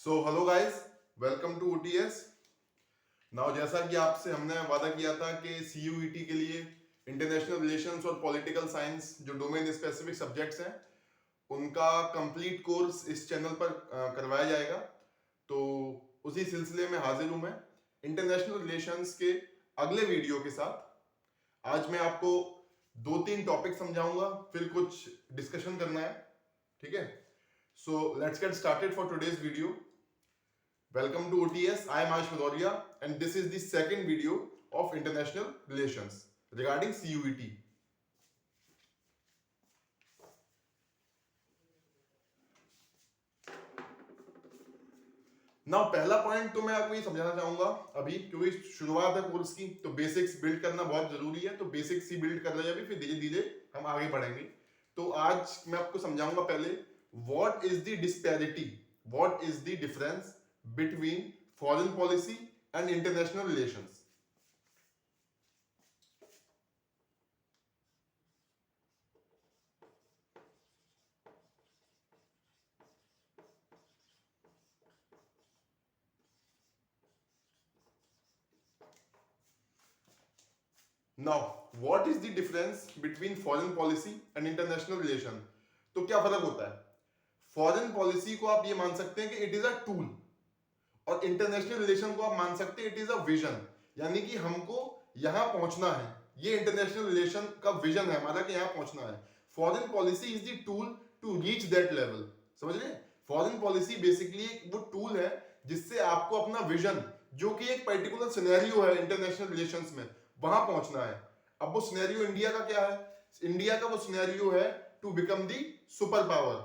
So hello guys, welcome to OTS। Now जैसा कि आपसे हमने वादा किया था कि CUET के लिए इंटरनेशनल रिलेशंस और पॉलिटिकल साइंस जो डोमेन स्पेसिफिक सब्जेक्ट्स हैं उनका कंप्लीट कोर्स इस चैनल पर करवाया जाएगा। तो उसी सिलसिले में हाजिर हूं मैं इंटरनेशनल रिलेशंस के अगले वीडियो के साथ। आज मैं आपको 2-3 टॉपिक समझाऊंगा, फिर कुछ डिस्कशन करना है। ठीक है, so let's get started for today's video. Welcome to OTS. I am Ash Bhadauria and this is the second video of international relations regarding CUET. Now पहला पॉइंट तो मैं आपको ये समझाना चाहूंगा अभी, क्योंकि शुरुआत है कोर्स की तो बेसिक्स बिल्ड करना बहुत जरूरी है। तो बेसिक्स ही बिल्ड कर रहे हैं अभी, फिर धीरे धीरे हम आगे बढ़ेंगे। तो आज मैं आपको समझाऊंगा पहले what is the disparity, what is the difference between foreign policy and international relations. Now what is the difference between foreign policy and international relation. तो क्या फर्क होता है? फॉरेन पॉलिसी को आप ये मान सकते हैं कि इट इज अ टूल, और इंटरनेशनल रिलेशन को आप मान सकते हैं इट इज अ विजन, यानी कि हमको यहां पहुंचना है। ये इंटरनेशनल रिलेशन का विजन है हमारा कि यहां पहुंचना है। Foreign policy is the tool to reach that level. समझ रहे हैं? फॉरेन पॉलिसी बेसिकली वो टूल है जिससे आपको अपना विजन, जो कि एक पर्टिकुलर सिनेरियो है इंटरनेशनल रिलेशंस में, वहां पहुंचना है। अब वो सिनेरियो इंडिया का क्या है? इंडिया का वो सिनेरियो है to become the super power,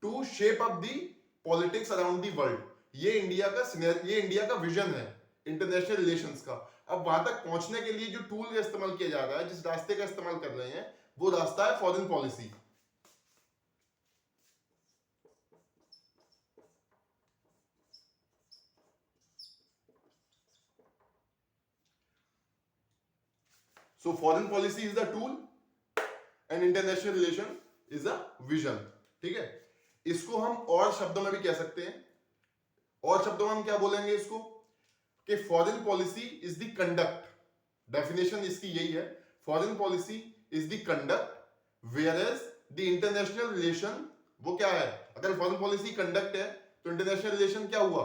to shape up the politics around the world. ये इंडिया का विजन है इंटरनेशनल रिलेशंस का। अब वहां तक पहुंचने के लिए जो टूल का इस्तेमाल किया जा रहा है, जिस रास्ते का इस्तेमाल कर रहे हैं, वो रास्ता है foreign policy. So foreign policy is the tool and international relation is a vision. ठीक है, इसको हम और शब्दों में भी कह सकते हैं। और शब्दों में हम क्या बोलेंगे इसको कि foreign policy is the conduct. Definition इसकी यही है, foreign policy is the conduct, whereas the international relation वो क्या है? अगर फॉरेन पॉलिसी कंडक्ट है तो इंटरनेशनल रिलेशन क्या हुआ?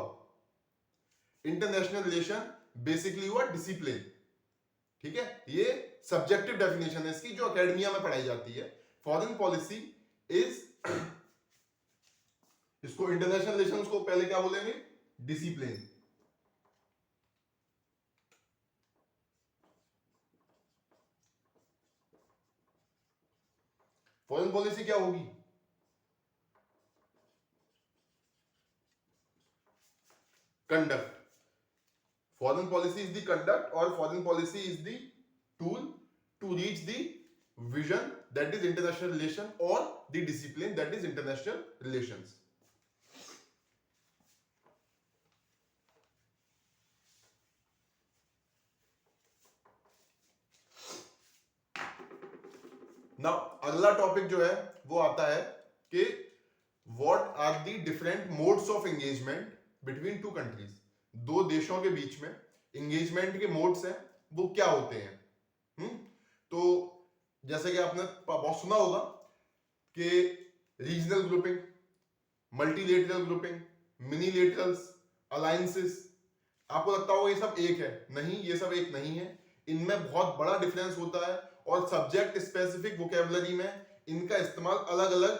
इंटरनेशनल रिलेशन बेसिकली हुआ डिसिप्लिन। ठीक है, ये सब्जेक्टिव डेफिनेशन है इसकी जो एकेडमिया में पढ़ाई जाती है। फॉरेन पॉलिसी इज, इसको इंटरनेशनल रिलेशंस को पहले क्या बोलेंगे? डिसिप्लिन। फॉरेन पॉलिसी क्या होगी? Conduct. Foreign policy is the conduct और foreign policy is the tool to reach the vision that is international relation और the discipline that is international relations. Now अगला topic जो है वो आता है कि what are the different modes of engagement between two countries. दो देशों के बीच में एंगेजमेंट के मोड्स हैं, वो क्या होते हैं? तो जैसे कि आपने बहुत सुना होगा कि regional grouping, multilateral grouping, minilaterals, alliances. आपको लगता होगा ये सब एक है। नहीं, ये सब एक नहीं है, इनमें बहुत बड़ा डिफरेंस होता है और सब्जेक्ट स्पेसिफिक वोकेबलरी में इनका इस्तेमाल अलग अलग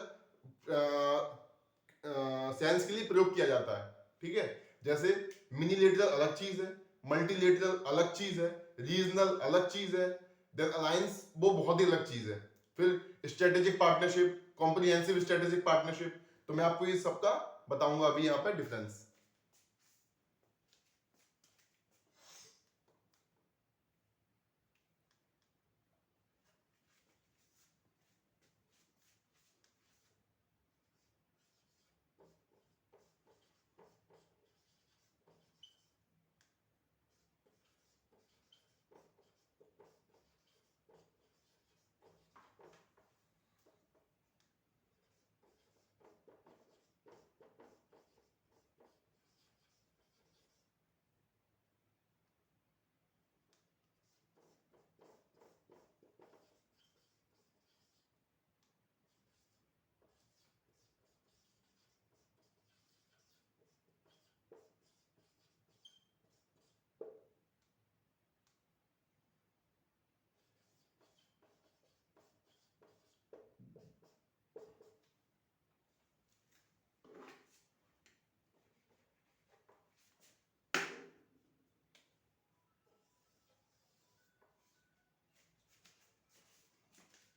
सेंस के लिए प्रयोग किया जाता है। ठीक है, जैसे मिनीलेटरल अलग चीज है, मल्टीलेटरल अलग चीज है, रीजनल अलग चीज है, देन अलायंस वो बहुत ही अलग चीज है। फिर strategic partnership, comprehensive strategic partnership. तो मैं आपको ये सबका बताऊंगा अभी यहां पर डिफरेंस।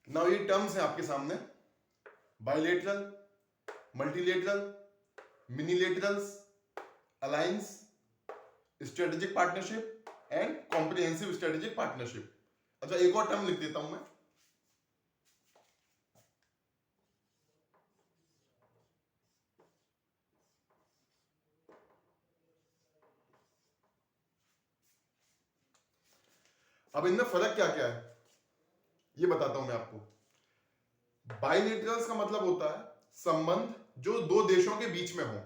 नाउ ये टर्म्स हैं आपके सामने, bilateral, multilateral, minilaterals, alliance, strategic partnership and comprehensive strategic partnership. अच्छा, एक और टर्म लिख देता हूं मैं, अब इनमें फर्क क्या क्या है ये बताता हूं मैं आपको। बायलेटरल्स का मतलब होता है संबंध जो दो देशों के बीच में हो,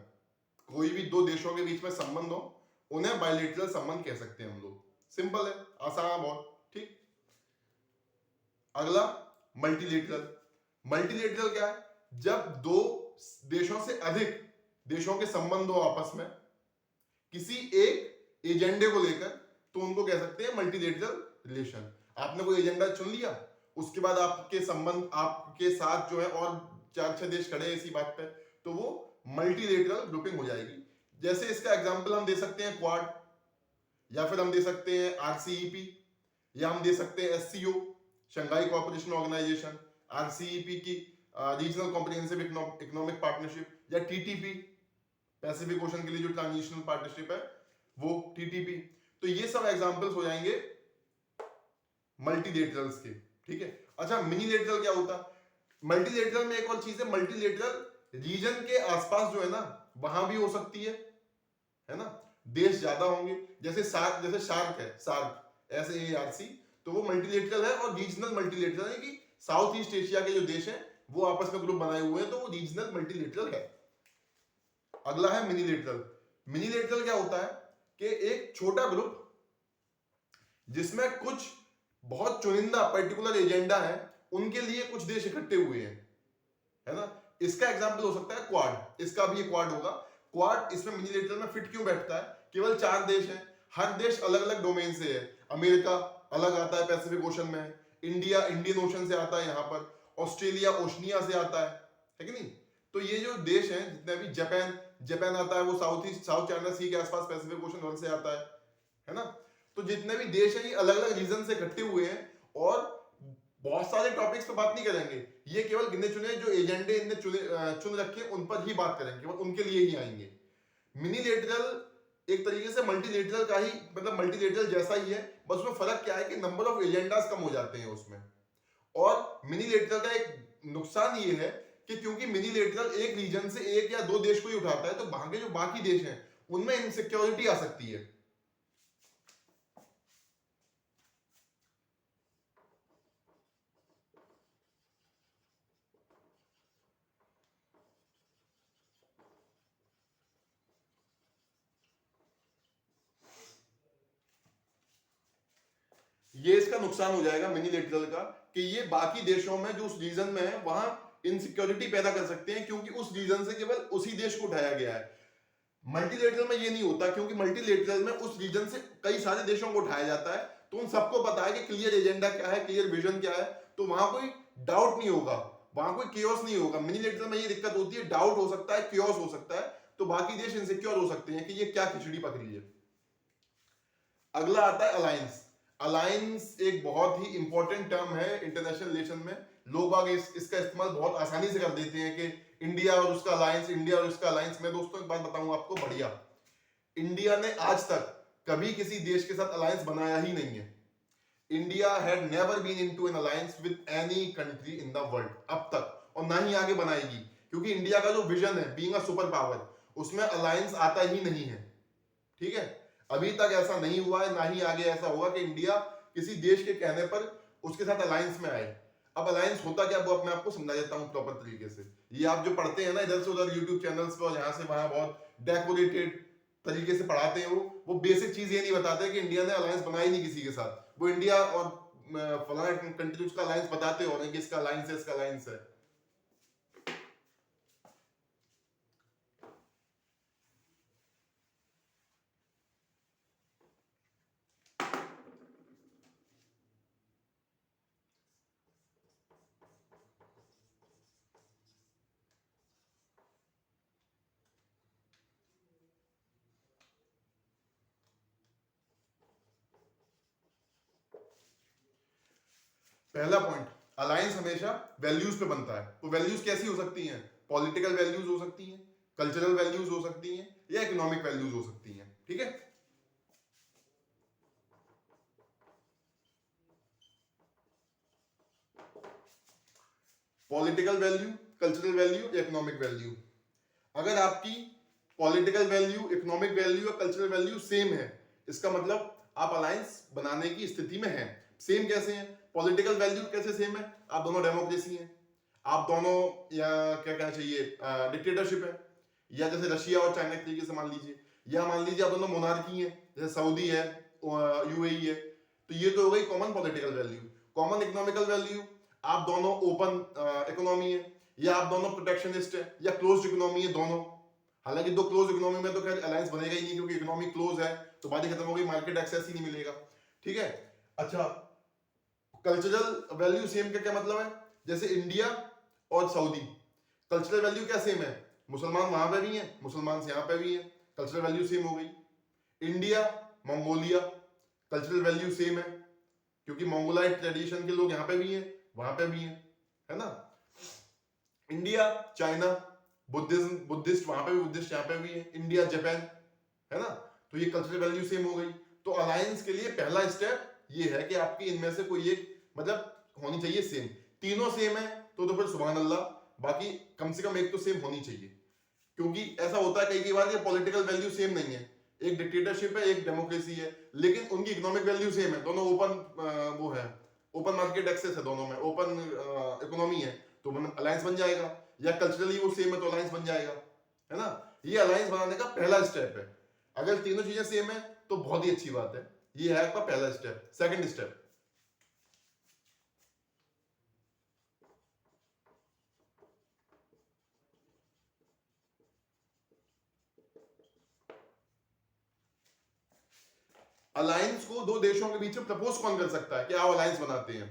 कोई भी दो देशों के बीच में संबंध हो, उन्हें बायलेटरल संबंध कह सकते हैं हम लोग। सिंपल है, आसान है बहुत, ठीक। अगला मल्टीलेटरल। मल्टीलेटरल क्या है? जब दो देशों से अधिक देशों के संबंध हो आपस में किसी एक एजेंडे को लेकर, तो उनको कह सकते हैं मल्टीलेटरल रिलेशन। आपने कोई एजेंडा चुन लिया, उसके बाद आपके संबंध आपके साथ जो है और चार छह देश खड़े हैं इसी बात पे, तो वो मल्टीलेटरल ग्रुपिंग हो जाएगी। जैसे इसका एग्जांपल हम दे सकते हैं क्वाड, या फिर हम दे सकते हैं आरसीईपी, या हम दे सकते हैं SCO, Shanghai cooperation organisation, RCEP की रीजनल कॉम्प्रिहेंसिव इकोनॉमिक पार्टनरशिप, या टीटीपी, पैसिफिक ओशन के लिए जो ट्रांजिशनल पार्टनरशिप है वो टीटीपी। तो ये सब एग्जांपल्स हो जाएंगे मल्टीलेटरल्स के, ठीक है। अच्छा, मिनीलेटरल क्या होता है? मल्टीलेटरल में एक और चीज है, मल्टीलेटरल रीजन के आसपास जो है ना वहां भी हो सकती है ना, देश ज्यादा होंगे। जैसे सार्क, जैसे शार्क है, सार्क SAARC, तो वो मल्टीलेटरल है और रीजनल मल्टीलेटरल है कि साउथ ईस्ट एशिया के जो देश हैं वो आपस में ग्रुप बनाए हुए हैं, तो वो रीजनल मल्टीलेटरल है। अगला है मिनीलेटरल। मिनीलेटरल क्या होता है कि एक छोटा ग्रुप जिसमें कुछ बहुत चुनिंदा पर्टिकुलर एजेंडा है, उनके लिए कुछ देश इकट्ठे हुए हैं, है ना। इसका एग्जांपल हो सकता है क्वाड, इसका भी ये क्वाड होगा। क्वाड इसमें मिनीलेटरल में फिट क्यों बैठता है? केवल चार देश हैं, हर देश अलग अलग डोमेन से है। अमेरिका अलग आता है पैसिफिक ओशन में, इंडिया इंडियन ओशन से आता है यहाँ पर, ऑस्ट्रेलिया ओशनिया से आता है कि नहीं। तो ये जो देश हैं जितने भी, जापान, जापान आता है वो साउथ ईस्ट साउथ चाइना सी के आसपास पैसिफिक ओशन वन से आता है ना। तो जितने भी देश हैं ये अलग अलग रीजन से इकट्ठे हुए हैं, और बहुत सारे टॉपिक्स पे बात नहीं करेंगे, ये केवल गिने चुने जो एजेंडे इनने चुन रखे उन पर ही बात करेंगे, केवल उनके लिए ही आएंगे। मिनीलेटरल एक तरीके से मल्टीलेटरल का ही, मतलब मल्टीलेटरल जैसा ही है, बस उसमें फर्क क्या है कि नंबर ऑफ एजेंडास कम हो जाते हैं उसमें। और मिनीलेटरल का एक नुकसान ये है कि क्योंकि मिनीलेटरल एक रीजन से एक या दो देश को ही उठाता है, तो वहां के जो बाकी देश हैं उनमें इनसिक्योरिटी आ सकती है। ये इसका नुकसान हो जाएगा मिनीलेटरल का, कि ये बाकी देशों में जो उस रीजन में है वहां इनसिक्योरिटी पैदा कर सकते हैं, क्योंकि उस रीजन से केवल उसी देश को उठाया गया है। मल्टीलेटरल में ये नहीं होता, क्योंकि मल्टीलेटरल में उस रीजन से कई सारे देशों को उठाया जाता है, तो उन सबको पता है कि क्लियर एजेंडा क्या है, क्लियर विजन क्या है, तो वहां कोई डाउट नहीं होगा, वहां कोई केओस नहीं होगा। मिनीलेटरल में ये दिक्कत होती है, डाउट हो सकता है, केओस हो सकता है, तो बाकी देश इनसिक्योर हो सकते हैं कि ये क्या खिचड़ी पक रही है। अगला आता है अलायंस। अलायंस एक बहुत ही इंपॉर्टेंट टर्म है इंटरनेशनल रिलेशन में। लोग आगे इसका इस्तेमाल बहुत आसानी से कर देते हैं कि इंडिया और उसका अलायंस, इंडिया और उसका अलायंस। मैं दोस्तों एक बात बताऊं आपको बढ़िया, इंडिया ने आज तक कभी किसी देश के साथ अलायंस बनाया ही नहीं है। India had never been into an alliance with any country in the world अब तक, और ना ही आगे बनाएगी, क्योंकि इंडिया का जो विजन है बीइंग अ सुपर पावर, उसमें अलायंस आता ही नहीं है, ठीक है। अभी तक ऐसा नहीं हुआ है, ना ही आगे ऐसा होगा कि इंडिया किसी देश के कहने पर उसके साथ अलायंस में आए। अब अलायंस होता क्या, वो मैं आपको समझा देता हूं प्रॉपर तरीके से। ये आप जो पढ़ते हैं ना इधर से उधर यूट्यूब चैनल्स पे और यहाँ से वहां बहुत डेकोरेटेड तरीके से पढ़ाते हैं, वो बेसिक चीज ये नहीं बताते कि इंडिया ने अलायंस बनाई नहीं किसी के साथ। वो इंडिया और फलाना कंट्री उसका अलायंस बताते हो कि इसका अलायंस है, इसका अलायंस है। पहला पॉइंट, अलायंस हमेशा वैल्यूज पे बनता है। तो वैल्यूज कैसी हो सकती हैं? पॉलिटिकल वैल्यूज हो सकती हैं, कल्चरल वैल्यूज हो सकती हैं, या इकोनॉमिक वैल्यूज हो सकती हैं। ठीक है, पॉलिटिकल वैल्यू, कल्चरल वैल्यू या इकोनॉमिक वैल्यू। अगर आपकी पॉलिटिकल वैल्यू, इकोनॉमिक वैल्यू और कल्चरल वैल्यू सेम है, इसका मतलब आप अलायंस बनाने की स्थिति में हैं। सेम कैसे हैं? पॉलिटिकल वैल्यू कैसे सेम है? आप दोनों डेमोक्रेसी हैं, आप दोनों, या क्या कहना चाहिए, डिक्टेटरशिप है, या जैसे रशिया और चाइना के तरीके से मान लीजिए, या मान लीजिए आप दोनों मोनार्की हैं, जैसे सऊदी है, यूएई है। तो ये तो हो गई common political value. Common economical value, आप दोनों ओपन इकोनॉमी है, या आप दोनों प्रोटेक्शनिस्ट है, या क्लोज्ड इकोनॉमी है दोनों। हालांकि दो क्लोज इकोनॉमी में तो खैर अलायंस बनेगा ही नहीं, क्योंकि इकोनॉमी क्लोज है तो बात ही खत्म हो गई, मार्केट एक्सेस ही नहीं मिलेगा। ठीक है, अच्छा, कल्चरल वैल्यू सेम का क्या मतलब है? जैसे इंडिया और सऊदी, कल्चरल वैल्यू क्या सेम है? मुसलमान वहां पे भी हैं, मुसलमान यहाँ पे भी हैं, कल्चरल वैल्यू सेम हो गई। India, Mongolia, cultural value same है, क्योंकि मंगोलाइट ट्रेडिशन के लोग यहाँ पे भी हैं, वहां पे भी हैं, है ना। इंडिया, चाइना, बुद्धिज्म, बुद्धिस्ट वहां पे भी, बुद्धिस्ट यहाँ पे भी है, इंडिया, जापान, है ना। तो ये कल्चरल वैल्यू सेम हो गई। तो अलायंस के लिए पहला स्टेप ये है कि आपकी इनमें से कोई एक मतलब होनी चाहिए सेम। तीनों सेम है तो फिर सुभान अल्लाह, बाकी कम से कम एक तो सेम होनी चाहिए। क्योंकि ऐसा होता है कई बार ये पॉलिटिकल वैल्यू सेम नहीं है, एक डिक्टेटरशिप है, एक डेमोक्रेसी है, लेकिन उनकी इकोनॉमिक वैल्यू सेम है, दोनों ओपन वो है, ओपन मार्केट एक्सेस है, दोनों में ओपन इकोनॉमी है, तो अलायंस बन जाएगा। या कल्चरली वो सेम है तो अलायंस बन जाएगा, है ना। ये अलायंस बनाने का पहला स्टेप है। अगर तीनों चीजें सेम है तो बहुत ही अच्छी बात है, ये है आपका पहला स्टेप। सेकंड स्टेप, अलायंस को दो देशों के बीच में प्रपोज कौन कर सकता है कि आप अलायंस बनाते हैं?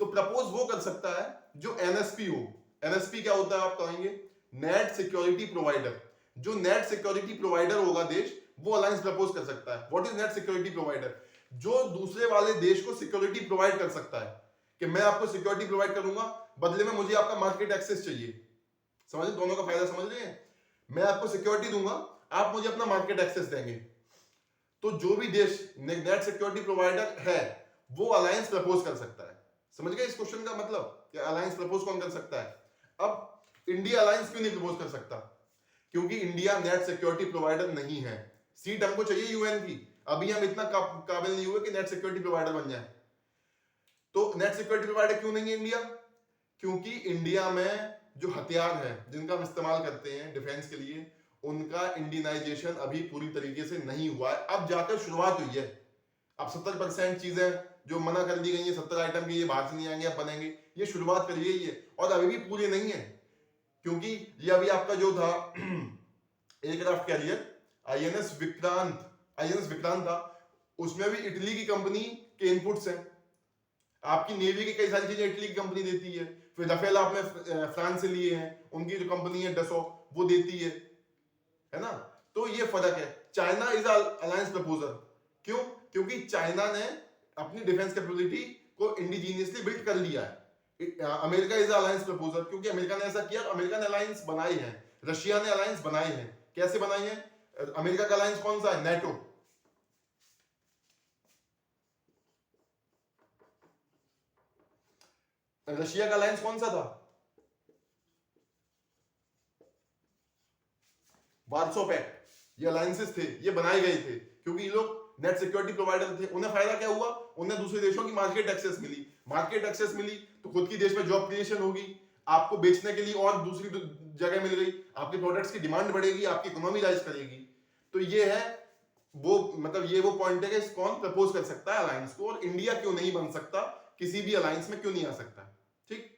तो प्रपोज वो कर सकता है जो एनएसपी हो। एनएसपी क्या होता है आप कहेंगे? Net security provider. जो नेट सिक्योरिटी प्रोवाइडर होगा देश, वो अलायंस प्रपोज कर सकता है। What is net security provider? जो दूसरे वाले देश को सिक्योरिटी प्रोवाइड कर सकता है, कि मैं आपको सिक्योरिटी प्रोवाइड करूंगा, बदले में मुझे आपका मार्केट एक्सेस चाहिए। समझ, दोनों का फायदा समझ रहे हैं? मैं आपको सिक्योरिटी दूंगा, आप मुझे अपना मार्केट एक्सेस देंगे। तो जो भी देश नेट सिक्योरिटी प्रोवाइडर है, वो अलायंस प्रपोज कर सकता है। समझ गए इस क्वेश्चन का मतलब कि अलायंस प्रपोज कौन कर सकता है? अब इंडिया अलायंस क्यों नहीं प्रपोज कर सकता? क्योंकि इंडिया नेट सिक्योरिटी प्रोवाइडर नहीं है। सीट हमको चाहिए यूएन की, अभी हम इतना काबिल नहीं हुए कि नेट सिक्योरिटी प्रोवाइडर बन जाए। तो नेट सिक्योरिटी प्रोवाइडर क्यों नहीं है इंडिया? क्योंकि इंडिया में जो हथियार है जिनका हम इस्तेमाल करते हैं डिफेंस के लिए, उनका इंडियनाइजेशन अभी पूरी तरीके से नहीं हुआ है। अब जाकर शुरुआत हुई है। अब 70% चीजें जो मना कर दी गई है, 70 आइटम की, ये बाहर से नहीं आएंगे, अब बनेंगे, ये शुरुआत करी गई है और अभी भी पूरी नहीं है। क्योंकि ये अभी आपका जो था एयरक्राफ्ट कैरियर आईएनएस विक्रांत था, उसमें भी इटली की कंपनी के इनपुट्स हैं। आपकी नेवी की कई सारी चीजें इटली की कंपनी देती है। फिर रफेल आपने फ्रांस से लिए हैं, उनकी जो कंपनी है डसो, वो देती है ना। तो ये फर्क है। China is alliance proposer. क्यों? क्योंकि चाइना ने अपनी डिफेंस कैपेबिलिटी को इंडिजीनियसली बिल्ड कर लिया है। अमेरिका इज अलायंस प्रपोजर, क्योंकि अमेरिका ने ऐसा किया। अमेरिका ने अलायंस बनाए हैं, रशिया ने अलायंस बनाए हैं। कैसे बनाए हैं? अमेरिका का अलायंस कौन सा है? नेटो। रशिया का अलायंस कौन सा था? वार्सो पैक्ट। ये अलायंसेस थे, ये बनाए गए थे क्योंकि ये लोग नेट सिक्योरिटी प्रोवाइडर थे। उन्हें फायदा क्या हुआ? उन्हें दूसरे देशों की मार्केट एक्सेस मिली। मार्केट एक्सेस मिली तो खुद की देश में जॉब क्रिएशन होगी, आपको बेचने के लिए और दूसरी जगह मिल गई, आपके प्रोडक्ट्स की डिमांड बढ़ेगी, आपकी इकोनॉमी राइज करेगी। तो ये है वो, मतलब ये वो पॉइंट है कि कौन प्रपोज कर सकता है अलायंस को, और इंडिया क्यों नहीं बन सकता, किसी भी अलायंस में क्यों नहीं आ सकता। ठीक।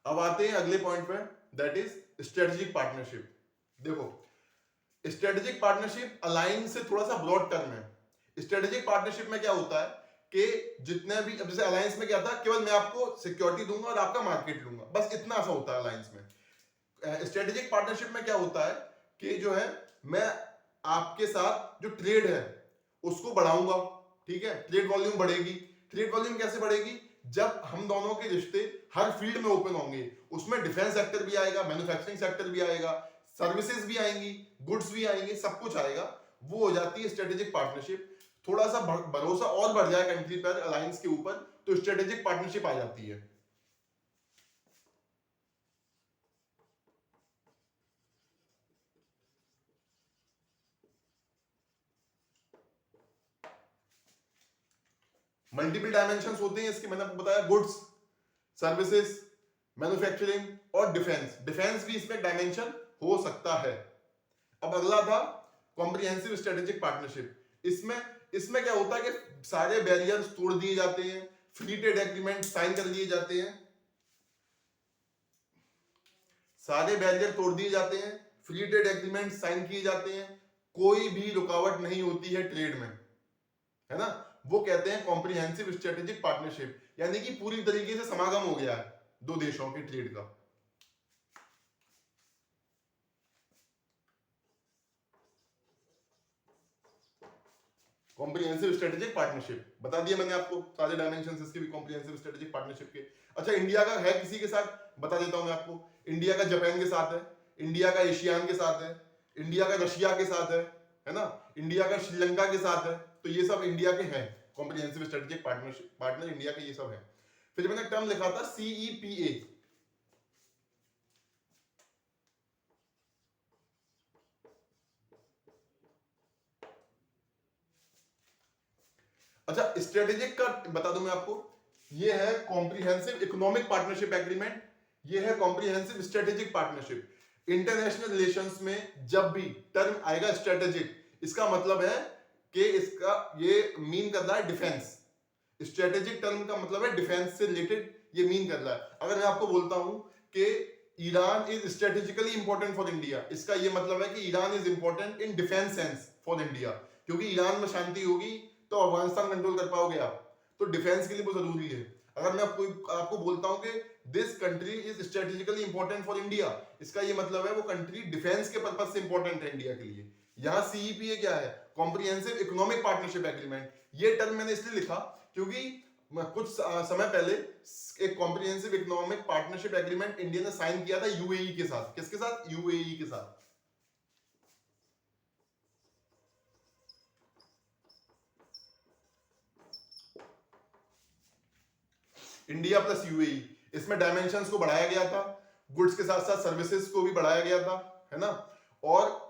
अब आते हैं अगले पॉइंट पे, दैट इज स्ट्रेटेजिक पार्टनरशिप। देखो, स्ट्रेटेजिक पार्टनरशिप अलायंस से थोड़ा सा ब्रॉड टर्म है। स्ट्रेटेजिक पार्टनरशिप में क्या होता है कि जितने भी, अब जैसे अलायंस में क्या था, केवल मैं आपको सिक्योरिटी दूंगा और आपका मार्केट लूंगा, बस इतना सा होता है अलायंस में। स्ट्रेटेजिक पार्टनरशिप में क्या होता है कि जो है मैं आपके साथ जो ट्रेड है उसको बढ़ाऊंगा, ठीक है, ट्रेड वॉल्यूम बढ़ेगी। ट्रेड वॉल्यूम कैसे बढ़ेगी? जब हम दोनों के रिश्ते हर फील्ड में ओपन होंगे, उसमें डिफेंस सेक्टर भी आएगा, मैन्युफैक्चरिंग सेक्टर भी आएगा, सर्विसेज भी आएंगी, गुड्स भी आएंगे, सब कुछ आएगा, वो हो जाती है स्ट्रेटेजिक पार्टनरशिप। थोड़ा सा भरोसा और बढ़ जाए कंट्री पर, अलायंस के ऊपर, तो स्ट्रेटेजिक पार्टनरशिप आ जाती है। मल्टीपल डायमेंशंस होते हैं इसके, मैंने आपको बताया, गुड्स, सर्विसेज, मैन्युफैक्चरिंग और डिफेंस। डिफेंस भी इसमें डायमेंशन हो सकता है। अब अगला था कॉम्प्रिहेंसिव स्ट्रेटेजिक पार्टनरशिप। इसमें इसमें क्या होता है कि सारे बैरियर्स तोड़ दिए जाते हैं, फ्री ट्रेड एग्रीमेंट साइन कर दिए जाते हैं, सारे बैरियर तोड़ दिए जाते हैं, फ्री ट्रेड एग्रीमेंट साइन किए जाते हैं, कोई भी रुकावट नहीं होती है ट्रेड में, है ना। वो कहते हैं कॉम्प्रिहेंसिव स्ट्रेटेजिक पार्टनरशिप, यानी कि पूरी तरीके से समागम हो गया है दो देशों के ट्रेड का। कॉम्प्रिहेंसिव स्ट्रेटेजिक पार्टनरशिप बता दिया मैंने आपको, सारे डायमेंशंस इसके भी कॉम्प्रिहेंसिव स्ट्रेटेजिक पार्टनरशिप के। अच्छा, इंडिया का है किसी के साथ? बता देता हूं मैं आपको। इंडिया का जापान के साथ है, इंडिया का एशियान के साथ है, इंडिया का रशिया के साथ है ना, इंडिया का श्रीलंका के साथ है। तो ये सब इंडिया के हैं comprehensive strategic partnership, partner India के ये सब है। फिर मैंने टर्म लिखा था CEPA। अच्छा, स्ट्रेटेजिक का बता दूं मैं आपको, ये है कॉम्प्रिहेंसिव इकोनॉमिक पार्टनरशिप एग्रीमेंट, ये है comprehensive strategic partnership. International relations में जब भी टर्म आएगा स्ट्रेटेजिक, इसका मतलब है कि इसका ये मीन कर रहा है डिफेंस। स्ट्रेटेजिक टर्म का मतलब है डिफेंस से रिलेटेड, ये मीन कर रहा है। अगर मैं आपको बोलता हूं कि Iran is strategically important for India, इसका ये मतलब है कि Iran is important in defence sense for India, क्योंकि ईरान में शांति होगी तो अफगानिस्तान कंट्रोल कर पाओगे आप, तो डिफेंस के लिए बहुत जरूरी है। अगर मैं आपको बोलता हूं कि this country is strategically important for India, इसका ये मतलब है वो कंट्री डिफेंस के पर्पज से इंपॉर्टेंट है इंडिया के लिए। यहां CEPA क्या है? Comprehensive economic partnership agreement. ये टर्म मैंने इसलिए लिखा क्योंकि कुछ समय पहले एक comprehensive economic partnership agreement India ने साइन किया था UAE के साथ। किसके साथ? UAE के साथ। इंडिया प्लस UAE, इसमें डायमेंशंस को बढ़ाया गया था, गुड्स के साथ साथ सर्विसेज को भी बढ़ाया गया था, है ना। और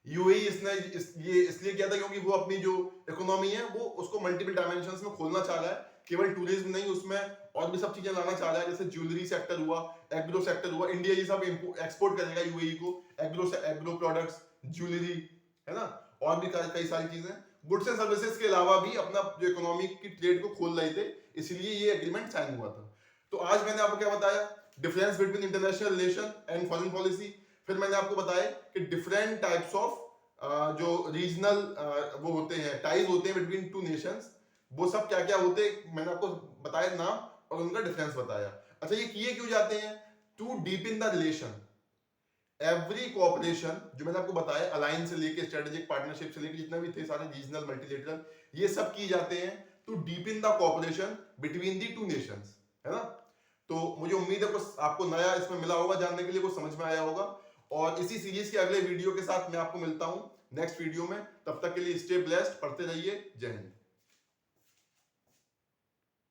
UAE ये इसलिए किया था क्योंकि वो अपनी जो इकोनॉमी है वो उसको मल्टीपल डायमेंशंस में खोलना चाह रहा है, केवल टूरिज्म नहीं, उसमें और भी सब चीजें लाना चाह रहा है, जैसे ज्वेलरी सेक्टर हुआ, एग्रो सेक्टर हुआ। इंडिया ये सब एक्सपोर्ट करेगा UAE को, एग्रो प्रोडक्ट्स, ज्वेलरी, है ना, और भी कई सारी चीजें। गुड्स एंड सर्विसेज के अलावा भी अपना जो इकोनॉमी की ट्रेड को खोल रहे थे, इसलिए ये एग्रीमेंट साइन हुआ था। तो आज मैंने आपको क्या बताया? Difference between international relation and foreign policy. फिर मैंने आपको बताया कि डिफरेंट टाइप्स ऑफ जो रीजनल वो होते हैं, टाइज होते हैं बिटवीन टू नेशंस, वो सब क्या क्या होते हैं मैंने आपको बताया नाम, और उनका डिफरेंस बताया। अच्छा, ये किए क्यों जाते हैं? To deepen the relation. Every cooperation जो मैंने आपको बताया, अलायंस से लेके स्ट्रेटेजिक पार्टनरशिप से लेके जितने भी थे सारे रीजनल मल्टीलेटरल, ये सब किए जाते हैं to deepen the cooperation between the two nations, है ना। तो मुझे उम्मीद है कुछ आपको नया इसमें मिला होगा, जानने के लिए कुछ समझ में आया होगा। और इसी सीरीज के अगले वीडियो के साथ मैं आपको मिलता हूं नेक्स्ट वीडियो में। तब तक के लिए स्टे ब्लेस्ड, पढ़ते रहिए। जय हिंद।